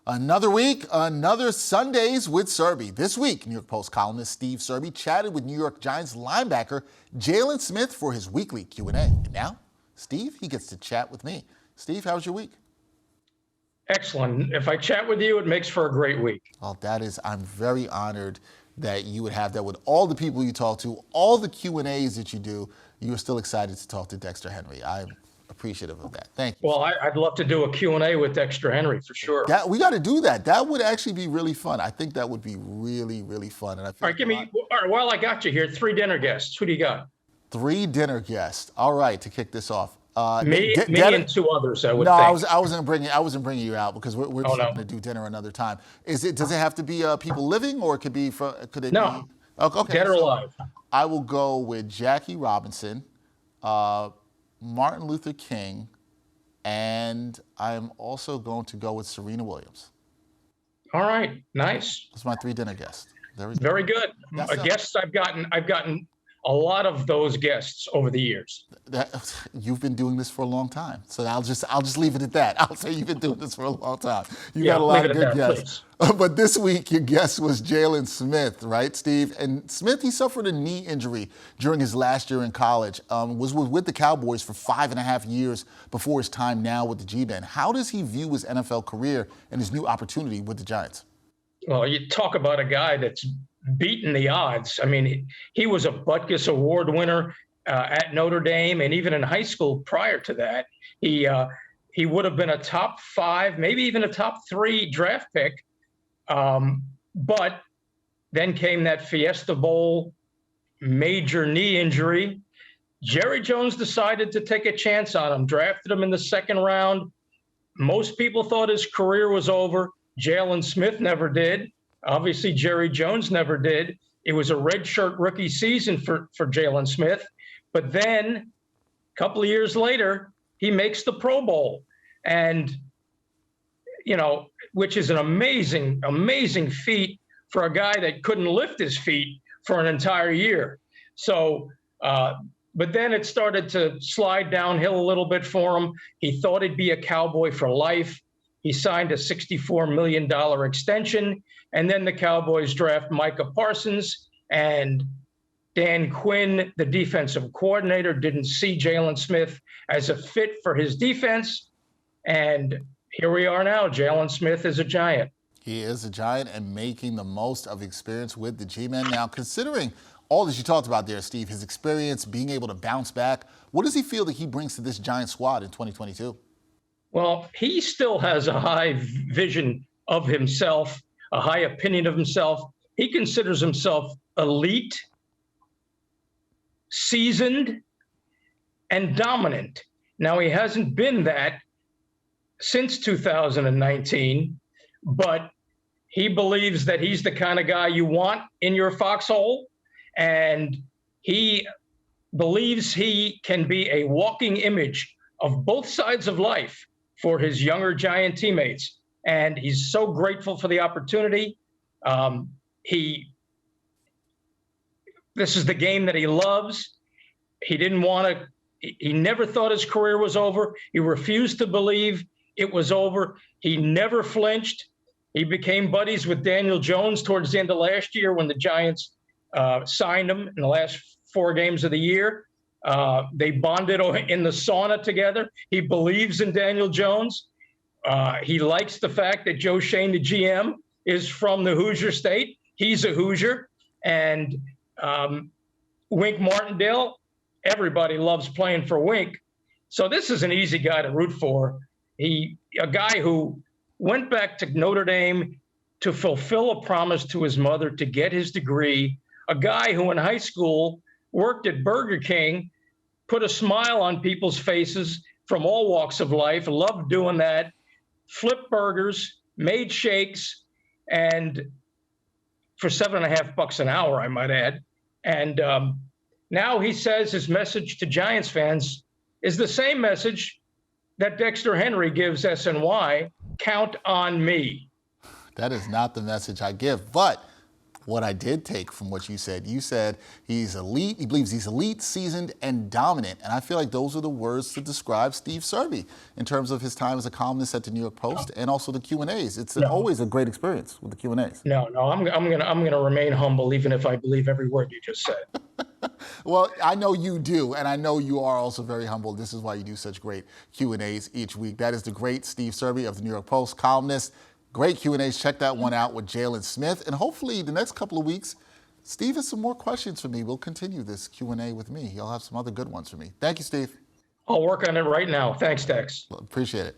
Another week, another Sundays with Serby. This week, New York Post columnist Steve Serby chatted with New York Giants linebacker Jaylon Smith for his weekly Q&A. And now, Steve, he gets to chat with me. Steve, how was your week? Excellent. If I chat with you, it makes for a great week. Well, I'm very honored that you would have that with all the people you talk to, all the Q&As that you do. You are still excited to talk to Dexter Henry. I'm appreciative of that. Thank you. Well, I'd love to do a Q&A with Dexter Henry for sure. We got to do that. That would actually be really fun. I think that would be really, really fun. And I feel all right, while I got you here, 3 dinner guests. Who do you got? 3 dinner guests. All right, to kick this off. Me and 2 others, I would think. I wasn't bringing you out because we're just going to do dinner another time. Does it have to be people living, or could it be? No. Okay. Dead or alive. I will go with Jackie Robinson, Martin Luther King, and I'm also going to go with Serena Williams. All right, nice. That's my 3 dinner guests. Very good. Guests I've gotten a lot of those guests over the years. You've been doing this for a long time, so I'll just leave it at that. I'll say you've been doing this for a long time. You got a lot of good guests. But this week, your guest was Jaylon Smith, right, Steve? And Smith, he suffered a knee injury during his last year in college. Was with the Cowboys for 5.5 years before his time now with the G-Men. How does he view his NFL career and his new opportunity with the Giants? Well, you talk about a guy that's beaten the odds. I mean, he was a Butkus Award winner at Notre Dame, and even in high school prior to that, he would have been a top 5, maybe even a top 3 draft pick. But then came that Fiesta Bowl major knee injury. Jerry Jones decided to take a chance on him, drafted him in the 2nd round. Most people thought his career was over. Jaylon Smith never did. Obviously, Jerry Jones never did. It was a redshirt rookie season for Jaylon Smith. But then a couple of years later, he makes the Pro Bowl. And, which is an amazing, amazing feat for a guy that couldn't lift his feet for an entire year. So, but then it started to slide downhill a little bit for him. He thought he'd be a Cowboy for life. He signed a $64 million extension. And then the Cowboys draft Micah Parsons, and Dan Quinn, the defensive coordinator, didn't see Jaylon Smith as a fit for his defense. And here we are now. Jaylon Smith is a Giant. He is a Giant and making the most of experience with the G-Men. Now, considering all that you talked about there, Steve, his experience, being able to bounce back, what does he feel that he brings to this Giant squad in 2022? Well, he still has a high vision of himself, a high opinion of himself. He considers himself elite, seasoned, and dominant. Now, he hasn't been that since 2019, but he believes that he's the kind of guy you want in your foxhole, and he believes he can be a walking image of both sides of life for his younger Giant teammates. And he's so grateful for the opportunity. This is the game that he loves. He never thought his career was over. He refused to believe it was over. He never flinched. He became buddies with Daniel Jones towards the end of last year when the Giants signed him in the last 4 games of the year. They bonded in the sauna together. He believes in Daniel Jones. He likes the fact that Joe Shane, the GM, is from the Hoosier State. He's a Hoosier. And Wink Martindale, everybody loves playing for Wink. So this is an easy guy to root for. A guy who went back to Notre Dame to fulfill a promise to his mother to get his degree. A guy who in high school worked at Burger King, put a smile on people's faces from all walks of life, loved doing that, flipped burgers, made shakes, and for $7.50 an hour, I might add. And now he says his message to Giants fans is the same message that Dexter Henry gives SNY, count on me. That is not the message I give, but What I did take from what you said he's elite, he believes he's elite, seasoned, and dominant. And I feel like those are the words to describe Steve Serby in terms of his time as a columnist at the New York Post and also the Q&As. It's always a great experience with the Q&As. No, I'm gonna remain humble, even if I believe every word you just said. Well, I know you do, and I know you are also very humble. This is why you do such great Q&As each week. That is the great Steve Serby of the New York Post, columnist. Great Q&As. Check that one out with Jaylon Smith. And hopefully the next couple of weeks, Steve has some more questions for me. We'll continue this Q&A with me. He'll have some other good ones for me. Thank you, Steve. I'll work on it right now. Thanks, Dex. Appreciate it.